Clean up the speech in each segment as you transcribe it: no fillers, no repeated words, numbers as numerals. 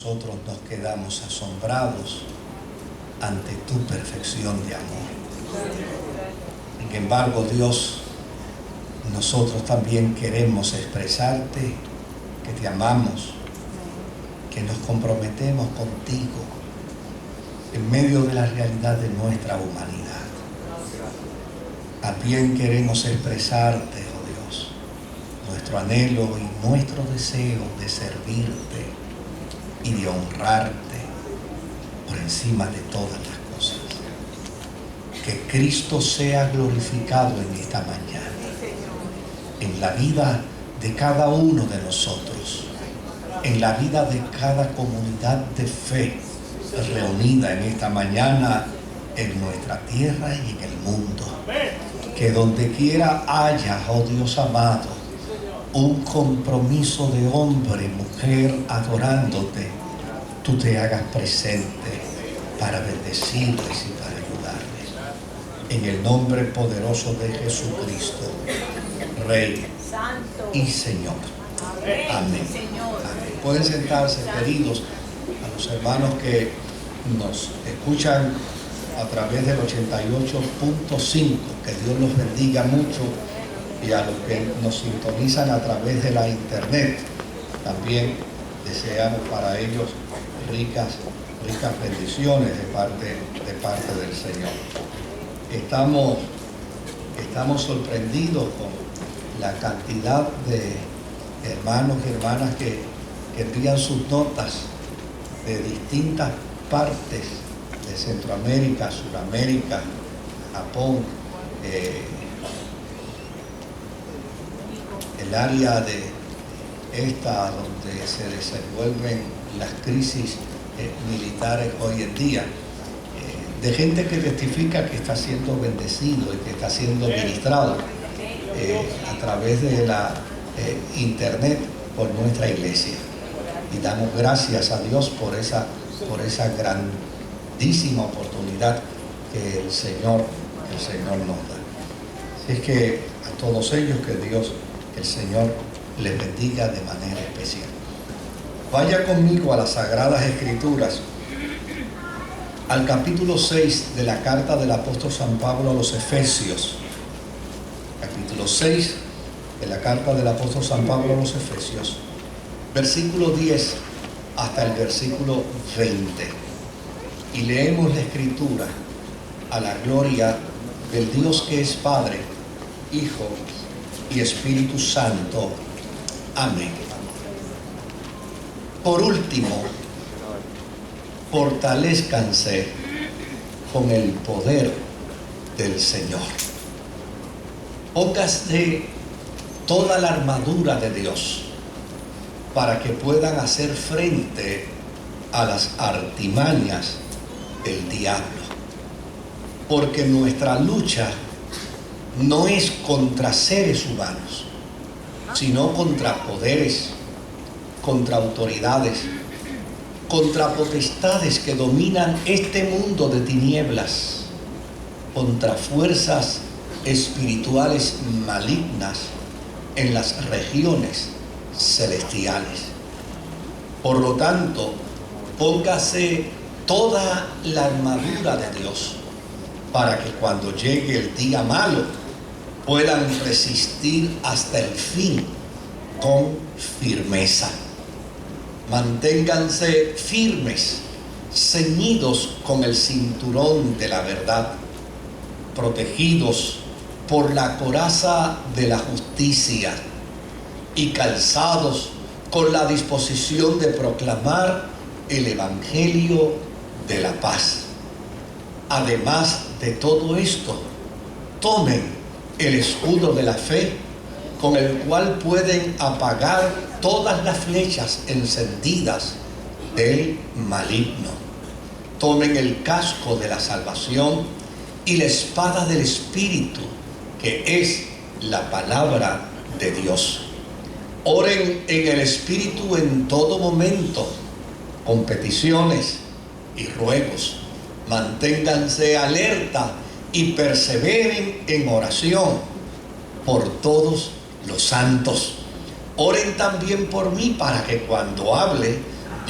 Nosotros nos quedamos asombrados ante tu perfección de amor. Sin embargo, Dios, nosotros también queremos expresarte que te amamos, que nos comprometemos contigo en medio de la realidad de nuestra humanidad. También queremos expresarte, oh Dios, nuestro anhelo y nuestro deseo de servirte y de honrarte por encima de todas las cosas. Que Cristo sea glorificado en esta mañana, en la vida de cada uno de nosotros, en la vida de cada comunidad de fe reunida en esta mañana en nuestra tierra y en el mundo. Que donde quiera haya, oh Dios amado, un compromiso de hombre y mujer adorándote, tú te hagas presente para bendecirles y para ayudarles. En el nombre poderoso de Jesucristo, Rey y Señor. Amén. Amén. Pueden sentarse, queridos, a los hermanos que nos escuchan a través del 88.5. Que Dios los bendiga mucho. Y a los que nos sintonizan a través de la internet, también deseamos para ellos ricas bendiciones de parte del Señor. Estamos sorprendidos con la cantidad de hermanos y hermanas que envían sus notas de distintas partes de Centroamérica, Sudamérica, Japón, el área de esta donde se desenvuelven las crisis militares hoy en día, de gente que testifica que está siendo bendecido y que está siendo ministrado a través de la internet por nuestra iglesia. Y damos gracias a Dios por esa grandísima oportunidad que el Señor nos da. Así es que a todos ellos que el Señor les bendiga de manera especial. Vaya conmigo a las Sagradas Escrituras, al capítulo 6 de la carta del apóstol San Pablo a los Efesios. Capítulo 6 de la carta del apóstol San Pablo a los Efesios, versículo 10 hasta el versículo 20. Y leemos la Escritura a la gloria del Dios que es Padre, Hijo y Espíritu Santo. Amén. Por último, fortalezcanse con el poder del Señor. Póngase toda la armadura de Dios para que puedan hacer frente a las artimañas del diablo. Porque nuestra lucha no es contra seres humanos, sino contra poderes, contra autoridades, contra potestades que dominan este mundo de tinieblas, contra fuerzas espirituales malignas en las regiones celestiales. Por lo tanto, póngase toda la armadura de Dios para que cuando llegue el día malo puedan resistir hasta el fin con firmeza. Manténganse firmes, ceñidos con el cinturón de la verdad, protegidos por la coraza de la justicia y calzados con la disposición de proclamar el evangelio de la paz. Además de todo esto, tomen el escudo de la fe, con el cual pueden apagar todas las flechas encendidas del maligno. Tomen el casco de la salvación y la espada del Espíritu, que es la palabra de Dios. Oren en el Espíritu en todo momento, con peticiones y ruegos. Manténganse alerta y perseveren en oración por todos los santos. Oren también por mí para que cuando hable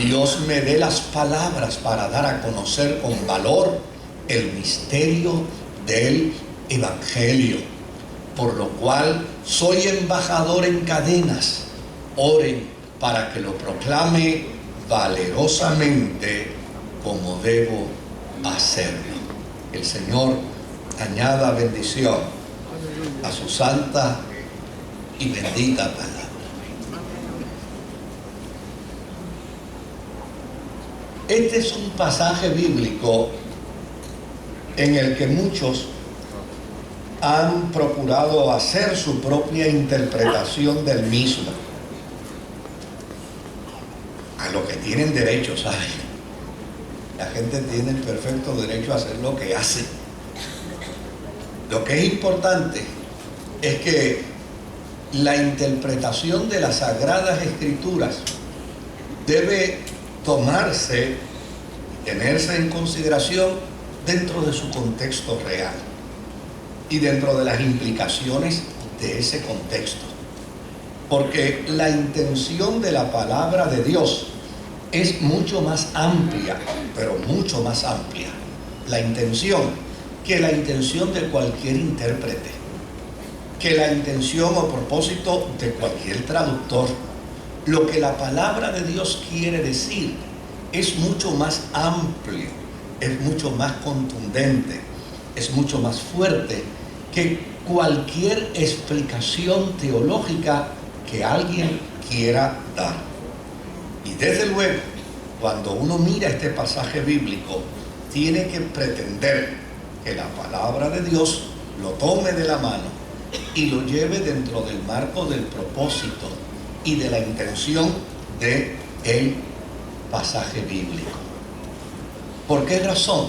Dios me dé las palabras para dar a conocer con valor el misterio del Evangelio, por lo cual soy embajador en cadenas. Oren para que lo proclame valerosamente como debo hacerlo. El Señor añada bendición a su santa y bendita palabra. Este es un pasaje bíblico en el que muchos han procurado hacer su propia interpretación del mismo. A lo que tienen derecho, ¿saben? La gente tiene el perfecto derecho a hacer lo que hace. Lo que es importante es que la interpretación de las Sagradas Escrituras debe tomarse, tenerse en consideración dentro de su contexto real y dentro de las implicaciones de ese contexto. Porque la intención de la palabra de Dios es mucho más amplia, pero mucho más amplia, la intención, que la intención de cualquier intérprete, que la intención o propósito de cualquier traductor. Lo que la palabra de Dios quiere decir es mucho más amplio, es mucho más contundente, es mucho más fuerte que cualquier explicación teológica que alguien quiera dar. Y desde luego, cuando uno mira este pasaje bíblico, tiene que pretender que la palabra de Dios lo tome de la mano y lo lleve dentro del marco del propósito y de la intención del pasaje bíblico. ¿Por qué razón?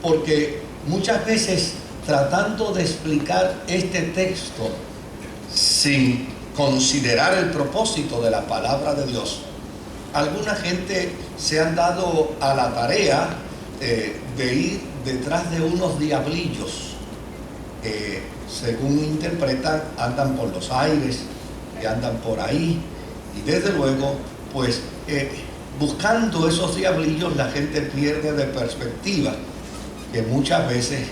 Porque muchas veces, tratando de explicar este texto sin considerar el propósito de la palabra de Dios, alguna gente se han dado a la tarea de ir detrás de unos diablillos que, según interpretan, andan por los aires, que andan por ahí, y desde luego, pues, buscando esos diablillos, la gente pierde de perspectiva que muchas veces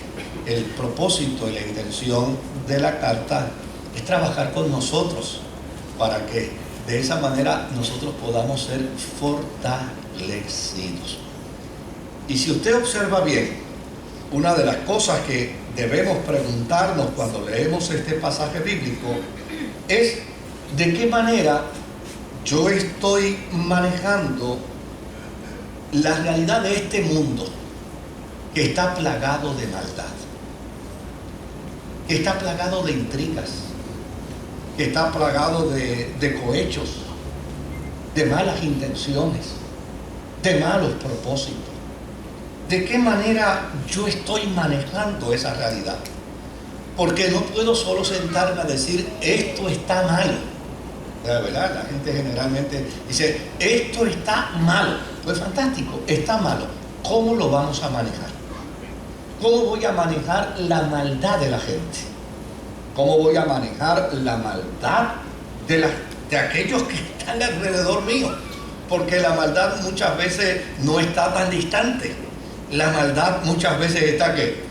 el propósito y la intención de la carta es trabajar con nosotros para que de esa manera nosotros podamos ser fortalecidos. Y si usted observa bien, una de las cosas que debemos preguntarnos cuando leemos este pasaje bíblico es de qué manera yo estoy manejando la realidad de este mundo que está plagado de maldad, que está plagado de intrigas, que está plagado de cohechos, de malas intenciones, de malos propósitos. ¿De qué manera yo estoy manejando esa realidad? Porque no puedo solo sentarme a decir, esto está mal. ¿Verdad? La gente generalmente dice, esto está malo. Pues fantástico, está malo. ¿Cómo lo vamos a manejar? ¿Cómo voy a manejar la maldad de la gente? ¿Cómo voy a manejar la maldad de aquellos que están alrededor mío? Porque la maldad muchas veces no está tan distante. La maldad muchas veces está ¿qué?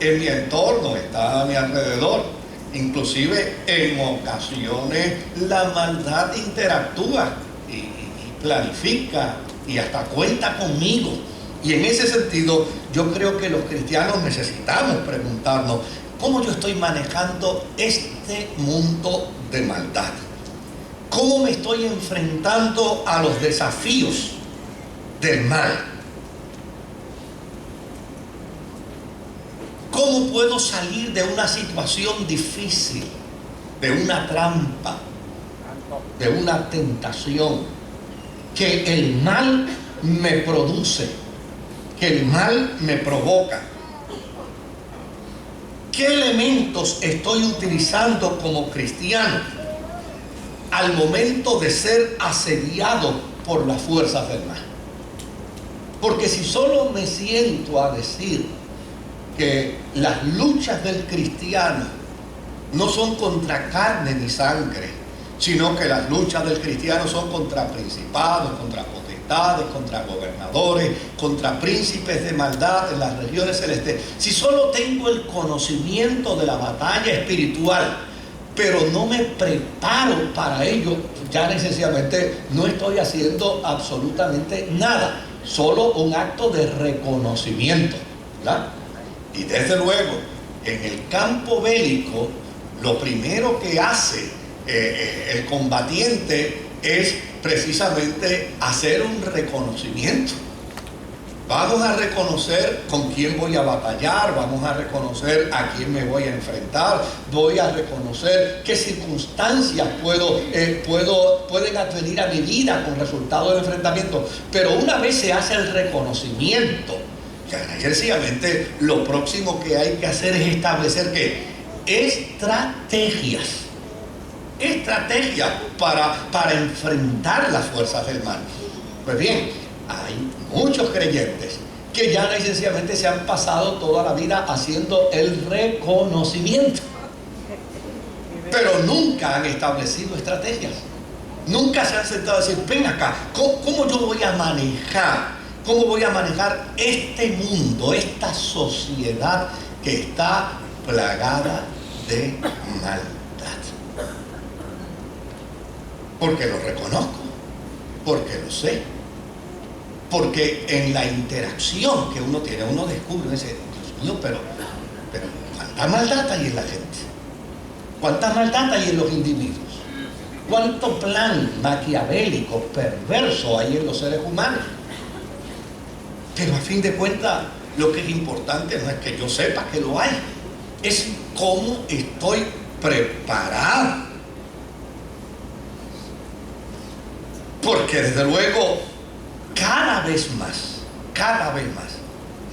En mi entorno, está a mi alrededor. Inclusive en ocasiones la maldad interactúa y planifica y hasta cuenta conmigo. Y en ese sentido yo creo que los cristianos necesitamos preguntarnos, ¿cómo yo estoy manejando este mundo de maldad? ¿Cómo me estoy enfrentando a los desafíos del mal? ¿Cómo puedo salir de una situación difícil, de una trampa, de una tentación que el mal me produce, que el mal me provoca? ¿Qué elementos estoy utilizando como cristiano al momento de ser asediado por las fuerzas del mal? Porque si solo me siento a decir que las luchas del cristiano no son contra carne ni sangre, sino que las luchas del cristiano son contra principados, contra potestades, potestades, contra gobernadores, contra príncipes de maldad en las regiones celestes. Si solo tengo el conocimiento de la batalla espiritual, pero no me preparo para ello, ya necesariamente no estoy haciendo absolutamente nada, solo un acto de reconocimiento, ¿verdad? Y desde luego, en el campo bélico, lo primero que hace el combatiente es precisamente hacer un reconocimiento. Vamos a reconocer con quién voy a batallar, vamos a reconocer a quién me voy a enfrentar, voy a reconocer qué circunstancias pueden advenir a mi vida con resultado del enfrentamiento. Pero una vez se hace el reconocimiento, sencillamente lo próximo que hay que hacer es establecer ¿qué? Estrategias para enfrentar las fuerzas del mal. Pues bien, hay muchos creyentes que ya sencillamente se han pasado toda la vida haciendo el reconocimiento, pero nunca han establecido estrategias. Nunca se han sentado a decir, ven acá, ¿cómo yo voy a manejar? ¿Cómo voy a manejar este mundo, esta sociedad que está plagada de maldad? Porque lo reconozco, porque lo sé, porque en la interacción que uno tiene, uno descubre, dice, Dios mío, pero ¿cuánta maldad hay en la gente? ¿Cuánta maldad hay en los individuos? ¿Cuánto plan maquiavélico, perverso hay en los seres humanos? Pero a fin de cuentas, lo que es importante no es que yo sepa que lo hay, es cómo estoy preparado. Porque desde luego, cada vez más,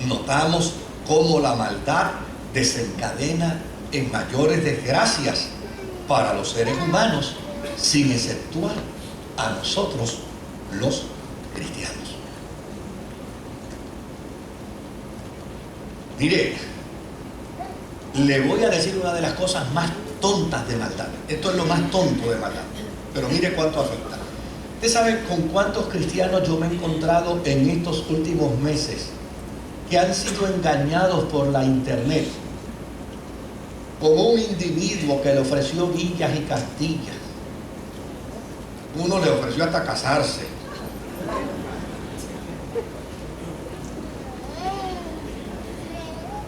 notamos cómo la maldad desencadena en mayores desgracias para los seres humanos, sin exceptuar a nosotros los cristianos. Mire, le voy a decir una de las cosas más tontas de maldad. Esto es lo más tonto de maldad, pero mire cuánto afecta. ¿Usted sabe con cuántos cristianos yo me he encontrado en estos últimos meses que han sido engañados por la internet? Como un individuo que le ofreció villas y castillas. Uno le ofreció hasta casarse.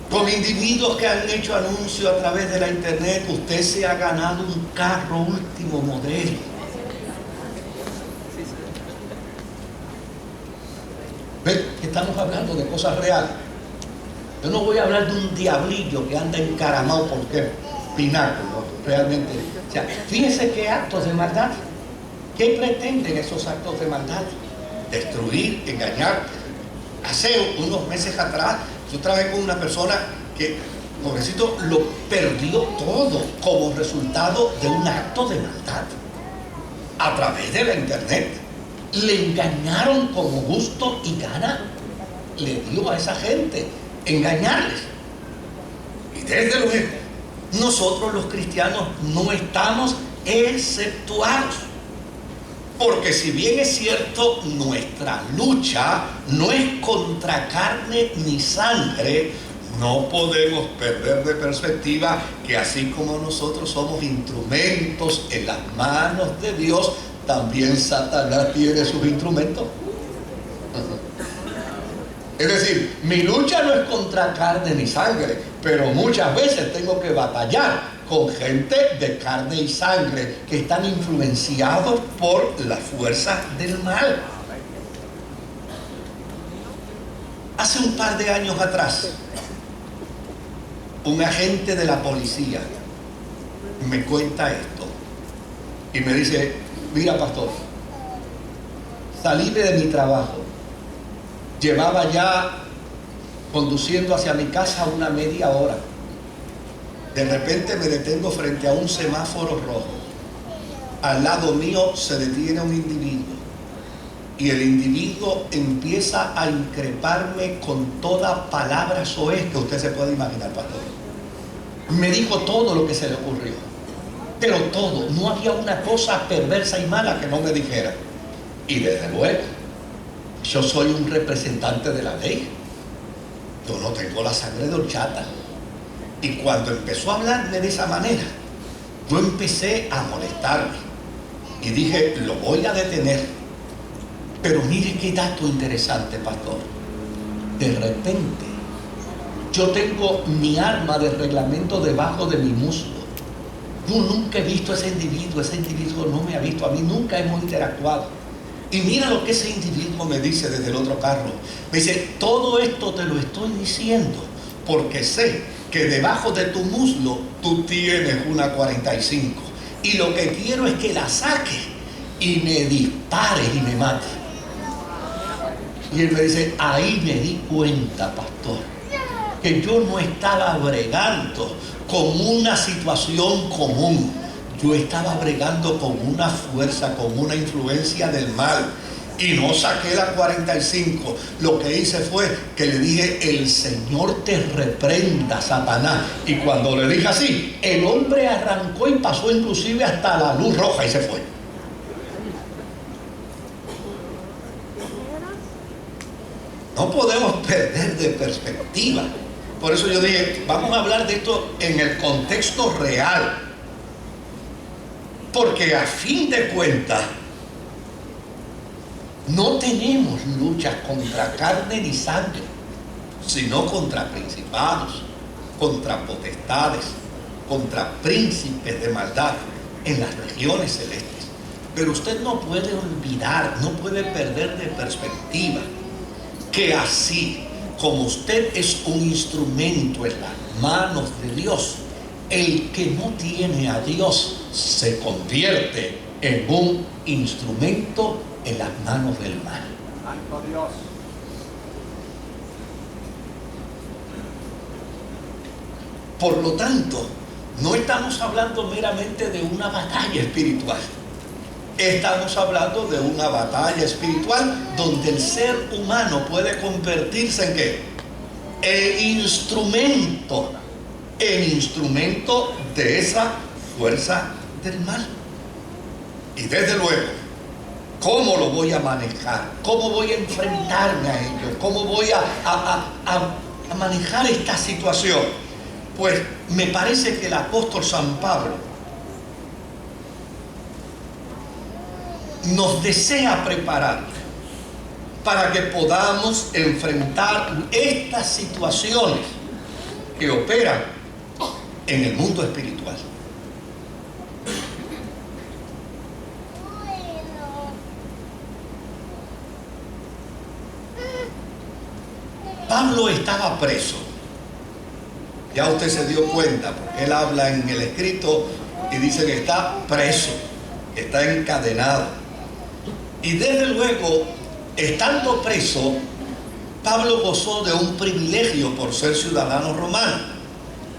Con individuos que han hecho anuncios a través de la internet, usted se ha ganado un carro último modelo. ¿Ven? Estamos hablando de cosas reales. Yo no voy a hablar de un diablillo que anda encaramado porque pináculo, realmente. O sea, fíjense qué actos de maldad. ¿Qué pretenden esos actos de maldad? Destruir, engañar. Hace unos meses atrás, yo trabajé con una persona que, pobrecito, lo perdió todo como resultado de un acto de maldad a través de la internet. Le engañaron como gusto y gana le dio a esa gente engañarles. Y desde luego, nosotros los cristianos no estamos exceptuados. Porque si bien es cierto, nuestra lucha no es contra carne ni sangre, no podemos perder de perspectiva que así como nosotros somos instrumentos en las manos de Dios, también Satanás tiene sus instrumentos. Es decir, mi lucha no es contra carne ni sangre, pero muchas veces tengo que batallar con gente de carne y sangre que están influenciados por la fuerza del mal. Hace un par de años atrás, un agente de la policía me cuenta esto y me dice: mira, pastor, salí de mi trabajo, llevaba ya conduciendo hacia mi casa una media hora. De repente me detengo frente a un semáforo rojo. Al lado mío se detiene un individuo y el individuo empieza a increparme con toda palabra soez que usted se puede imaginar, pastor. Me dijo todo lo que se le ocurrió, pero todo, no había una cosa perversa y mala que no me dijera. Y desde luego, Yo soy un representante de la ley. Yo no tengo la sangre de horchata. Y cuando empezó a hablarme de esa manera, yo empecé a molestarme. Y dije, lo voy a detener. Pero mire qué dato interesante, pastor. De repente, yo tengo mi arma de reglamento debajo de mi muslo. Yo nunca he visto a ese individuo no me ha visto a mí, nunca hemos interactuado. Y mira lo que ese individuo me dice desde el otro carro. Me dice, todo esto te lo estoy diciendo porque sé que debajo de tu muslo tú tienes una 45. Y lo que quiero es que la saques y me dispares y me mates. Y él me dice, ahí me di cuenta, pastor, que yo no estaba bregando con una situación común. Yo estaba bregando con una fuerza, con una influencia del mal. Y no saqué la 45. Lo que hice fue que le dije, el Señor te reprenda, Satanás. Y cuando le dije así, el hombre arrancó y pasó inclusive hasta la luz roja y se fue. No podemos perder de perspectiva. Por eso yo dije, vamos a hablar de esto en el contexto real. Porque a fin de cuentas, no tenemos luchas contra carne ni sangre, sino contra principados, contra potestades, contra príncipes de maldad en las regiones celestes. Pero usted no puede olvidar, no puede perder de perspectiva que así como usted es un instrumento en las manos de Dios, el que no tiene a Dios se convierte en un instrumento en las manos del mal. ¡Santo Dios! Por lo tanto, no estamos hablando meramente de una batalla espiritual. Estamos hablando de una batalla espiritual donde el ser humano puede convertirse ¿en qué? En instrumento de esa fuerza del mal. Y desde luego, ¿cómo lo voy a manejar? ¿Cómo voy a enfrentarme a ello? ¿Cómo voy a manejar esta situación? Pues me parece que el apóstol San Pablo nos desea preparar para que podamos enfrentar estas situaciones que operan en el mundo espiritual. Pablo estaba preso. Ya usted se dio cuenta, porque él habla en el escrito y dice que está preso, está encadenado. Y desde luego, estando preso, Pablo gozó de un privilegio por ser ciudadano romano.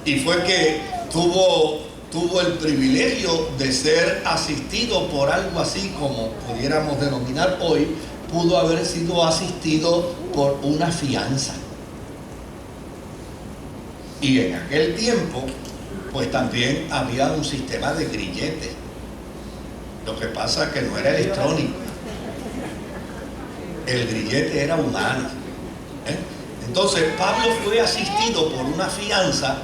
Y fue que tuvo el privilegio de ser asistido por algo así como pudiéramos denominar hoy, pudo haber sido asistido por una fianza. Y en aquel tiempo, pues también había un sistema de grillete. Lo que pasa es que no era electrónico. El grillete era humano. Entonces Pablo fue asistido por una fianza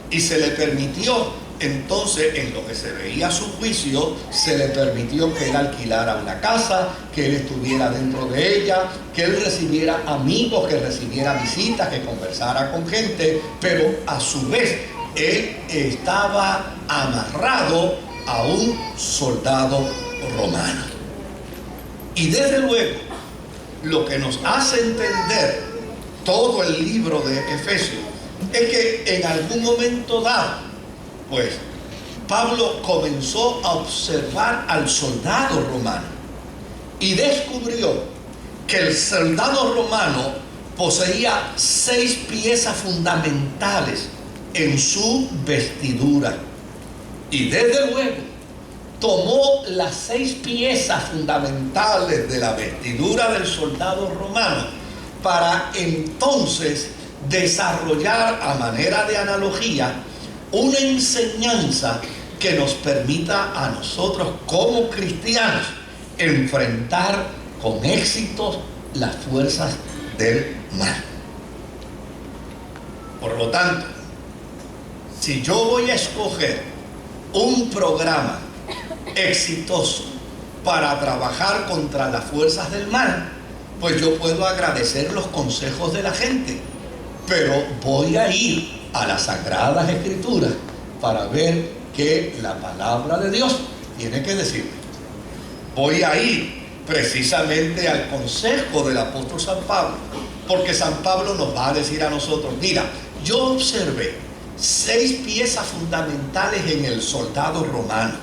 y se le permitió, entonces en lo que se veía su juicio, se le permitió que él alquilara una casa, que él estuviera dentro de ella, que él recibiera amigos, que recibiera visitas, que conversara con gente, pero a su vez él estaba amarrado a un soldado romano. Y desde luego, lo que nos hace entender todo el libro de Efesios es que en algún momento dado, pues Pablo comenzó a observar al soldado romano y descubrió que el soldado romano poseía 6 piezas fundamentales en su vestidura. Y desde luego tomó las 6 piezas fundamentales de la vestidura del soldado romano para entonces desarrollar a manera de analogía una enseñanza que nos permita a nosotros como cristianos enfrentar con éxitos las fuerzas del mal. Por lo tanto, si yo voy a escoger un programa exitoso para trabajar contra las fuerzas del mal, pues yo puedo agradecer los consejos de la gente, pero voy a ir a las Sagradas Escrituras para ver qué la palabra de Dios tiene que decirme. Voy a ir precisamente al consejo del apóstol San Pablo, porque San Pablo nos va a decir a nosotros: mira, yo observé 6 piezas fundamentales en el soldado romano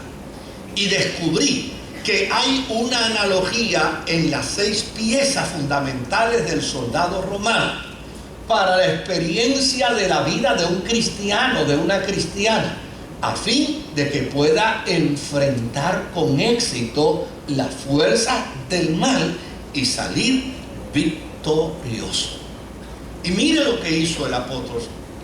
y descubrí que hay una analogía en las 6 piezas fundamentales del soldado romano para la experiencia de la vida de un cristiano, de una cristiana, a fin de que pueda enfrentar con éxito las fuerzas del mal y salir victorioso. Y mire lo que hizo el apóstol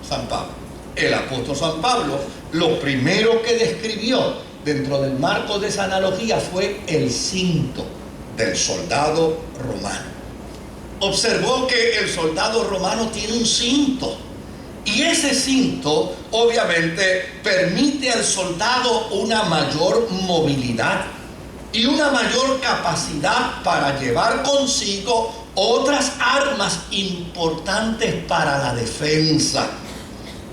San Pablo. El apóstol San Pablo, lo primero que describió dentro del marco de esa analogía fue el cinto del soldado romano. Observó que el soldado romano tiene un cinto, y ese cinto obviamente permite al soldado una mayor movilidad y una mayor capacidad para llevar consigo otras armas importantes para la defensa.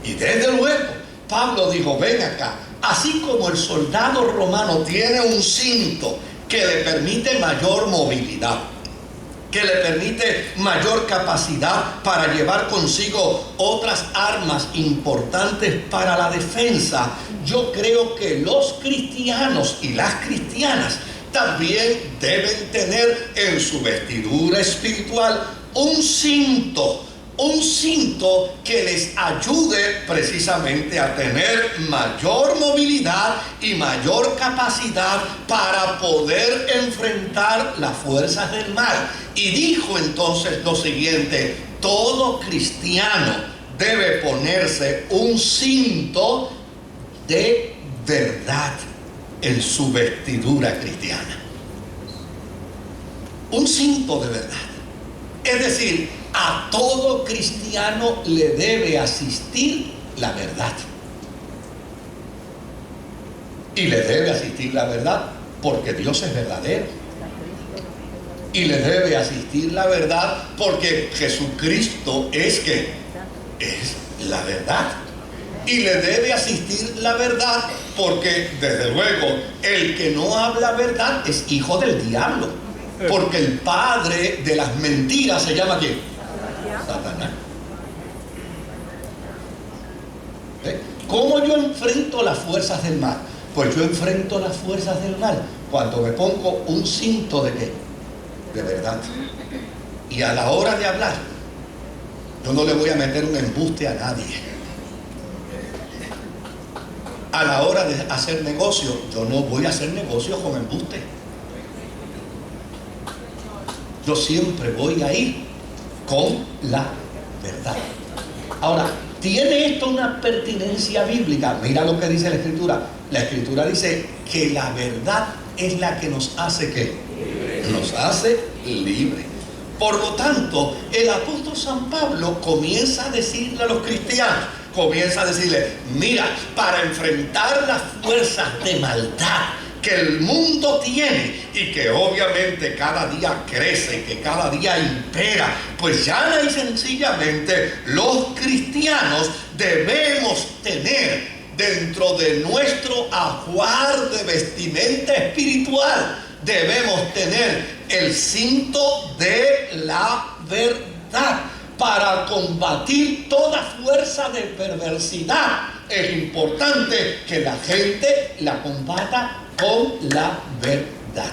Y desde luego Pablo dijo: ven acá, así como el soldado romano tiene un cinto que le permite mayor movilidad, que le permite mayor capacidad para llevar consigo otras armas importantes para la defensa, yo creo que los cristianos y las cristianas también deben tener en su vestidura espiritual un cinto que les ayude precisamente a tener mayor movilidad y mayor capacidad para poder enfrentar las fuerzas del mal. Y dijo entonces lo siguiente: todo cristiano debe ponerse un cinto de verdad en su vestidura cristiana. Un cinto de verdad. Es decir, a todo cristiano le debe asistir la verdad. Y le debe asistir la verdad porque Dios es verdadero. Y le debe asistir la verdad porque Jesucristo es la verdad. Y le debe asistir la verdad porque, desde luego, el que no habla verdad es hijo del diablo. Porque el padre de las mentiras se llama ¿quién? Satanás. ¿Ve? ¿Cómo yo enfrento las fuerzas del mal? Pues yo enfrento las fuerzas del mal cuando me pongo un cinto de ¿qué? De verdad. Y a la hora de hablar, yo no le voy a meter un embuste a nadie. A la hora de hacer negocio, yo no voy a hacer negocio con embuste. Yo siempre voy a ir con la verdad. Ahora, ¿tiene esto una pertinencia bíblica? Mira lo que dice la Escritura. La Escritura dice que la verdad es la que nos hace ¿qué? Nos hace libre. Por lo tanto, el apóstol San Pablo comienza a decirle a los cristianos, comienza a decirle: mira, para enfrentar las fuerzas de maldad que el mundo tiene y que obviamente cada día crece, que cada día impera, pues llana y sencillamente los cristianos debemos tener dentro de nuestro ajuar de vestimenta espiritual, debemos tener el cinto de la verdad para combatir toda fuerza de perversidad. Es importante que la gente la combata con la verdad.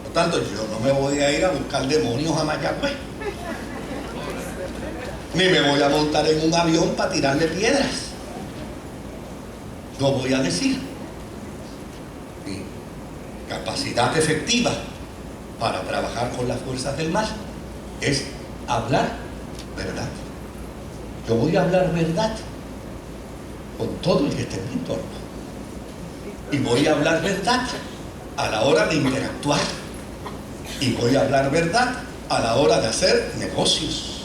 Por tanto, yo no me voy a ir a buscar demonios a Mayagüez, ni me voy a montar en un avión para tirarle piedras. Yo voy a decir: mi capacidad efectiva para trabajar con las fuerzas del mal es hablar verdad. Yo voy a hablar verdad con todo el que esté en mi entorno. Y voy a hablar verdad a la hora de interactuar. Y voy a hablar verdad a la hora de hacer negocios.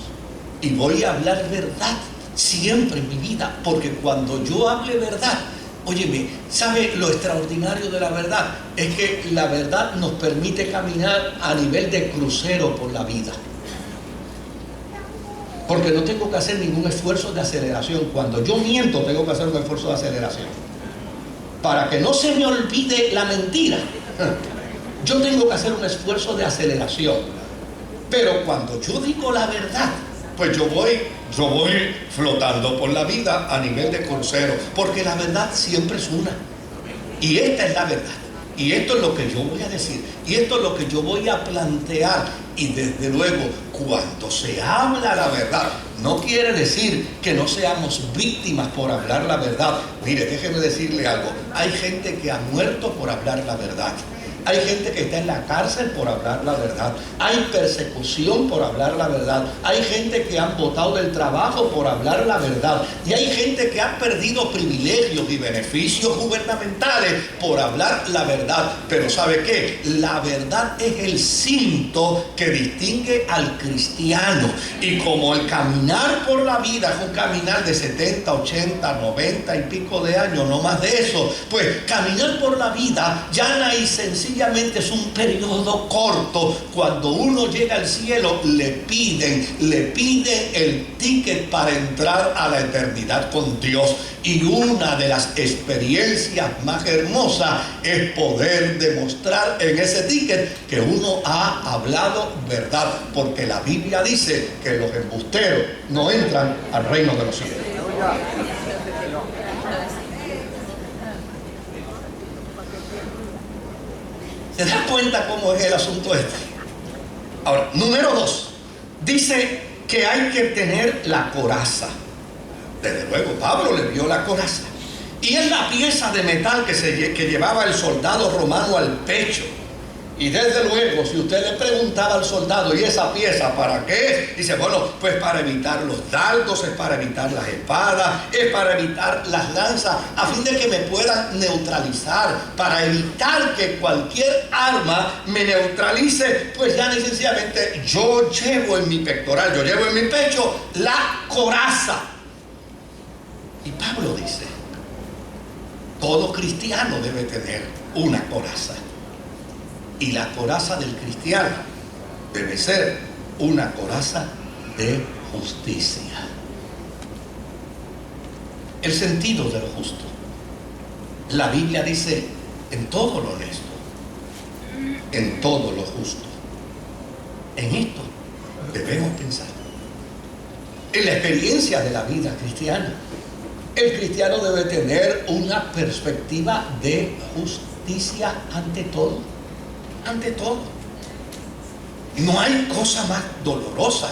Y voy a hablar verdad siempre en mi vida, porque cuando yo hable verdad, óyeme, ¿sabe lo extraordinario de la verdad? Es que la verdad nos permite caminar a nivel de crucero por la vida. Porque no tengo que hacer ningún esfuerzo de aceleración. Cuando yo miento, tengo que hacer un esfuerzo de aceleración. Para que no se me olvide la mentira, yo tengo que hacer un esfuerzo de aceleración. Pero cuando yo digo la verdad, pues yo voy flotando por la vida a nivel de crucero. Porque la verdad siempre es una. Y esta es la verdad. Y esto es lo que yo voy a decir. Y esto es lo que yo voy a plantear. Y desde luego, cuando se habla la verdad, no quiere decir que no seamos víctimas por hablar la verdad. Mire, déjeme decirle algo. Hay gente que ha muerto por hablar la verdad. Hay gente que está en la cárcel por hablar la verdad. Hay persecución por hablar la verdad. Hay gente que han botado del trabajo por hablar la verdad. Y hay gente que ha perdido privilegios y beneficios gubernamentales por hablar la verdad. Pero ¿sabe qué? La verdad es el cinto que distingue al cristiano. Y como el caminar por la vida es un caminar de 70, 80, 90 y pico de años, no más de eso, pues caminar por la vida llana y sencillamente es un periodo corto. Cuando uno llega al cielo, le piden el ticket para entrar a la eternidad con Dios. Y una de las experiencias más hermosas es poder demostrar en ese ticket que uno ha hablado verdad. Porque la Biblia dice que los embusteros no entran al reino de los cielos. ¿Se da cuenta cómo es el asunto este? Ahora, número 2. Dice que hay que tener la coraza. Desde luego, Pablo le vio la coraza. Y es la pieza de metal que llevaba el soldado romano al pecho. Y desde luego, si usted le preguntaba al soldado, ¿y esa pieza para qué? Dice, bueno, pues para evitar los dardos, es para evitar las espadas, es para evitar las lanzas, a fin de que me puedan neutralizar, para evitar que cualquier arma me neutralice. Pues ya sencillamente yo llevo en mi pectoral, yo llevo en mi pecho la coraza. Y Pablo dice, todo cristiano debe tener una coraza. Y la coraza del cristiano debe ser una coraza de justicia. El sentido de lo justo. La Biblia dice, en todo lo honesto, en todo lo justo. En esto debemos pensar. En la experiencia de la vida cristiana, el cristiano debe tener una perspectiva de justicia ante todo. Ante todo. No hay cosa más dolorosa,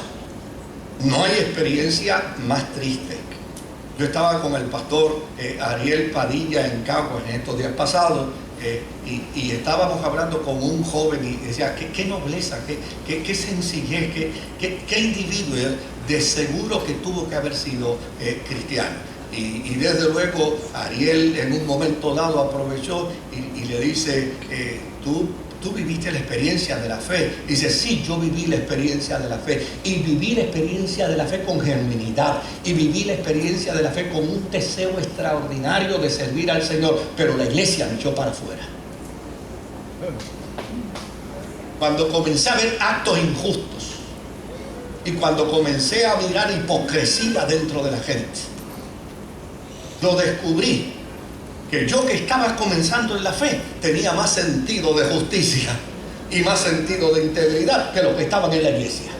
no hay experiencia más triste. Yo estaba con el pastor Ariel Padilla en Caguas en estos días pasados y estábamos hablando con un joven y decía, qué nobleza, qué sencillez, qué individuo, de seguro que tuvo que haber sido cristiano. Y desde luego Ariel en un momento dado aprovechó y le dice, tú viviste la experiencia de la fe. Dice, sí, yo viví la experiencia de la fe. Y viví la experiencia de la fe con genuinidad. Y viví la experiencia de la fe con un deseo extraordinario de servir al Señor. Pero la iglesia me echó para afuera. Cuando comencé a ver actos injustos. Y cuando comencé a mirar hipocresía dentro de la gente. Lo descubrí. Que yo que estaba comenzando en la fe tenía más sentido de justicia y más sentido de integridad que los que estaban en la iglesia.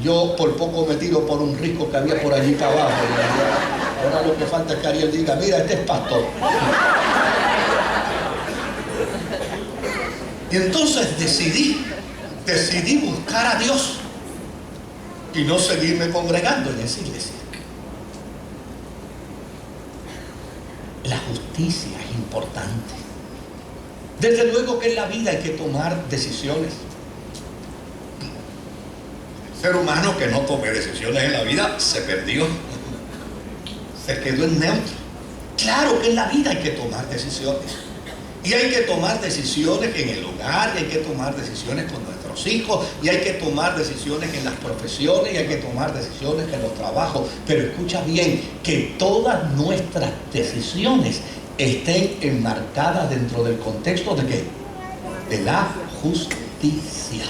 Yo por poco me tiro por un risco que había por allí para abajo. Ahora lo que falta es que Ariel diga, mira, este es pastor. Y entonces decidí buscar a Dios y no seguirme congregando en esa iglesia. La justicia es importante. Desde luego que en la vida hay que tomar decisiones. El ser humano que no tome decisiones en la vida se perdió. Se quedó en neutro. Claro que en la vida hay que tomar decisiones. Y hay que tomar decisiones en el hogar, y hay que tomar decisiones con nuestros hijos, y hay que tomar decisiones en las profesiones, y hay que tomar decisiones en los trabajos. Pero escucha bien, que todas nuestras decisiones estén enmarcadas dentro del contexto de ¿qué? De la justicia.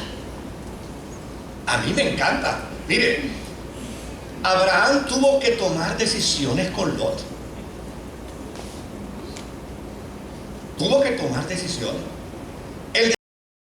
A mí me encanta. Mire, Abraham tuvo que tomar decisiones con Lot. Tuvo que tomar decisiones.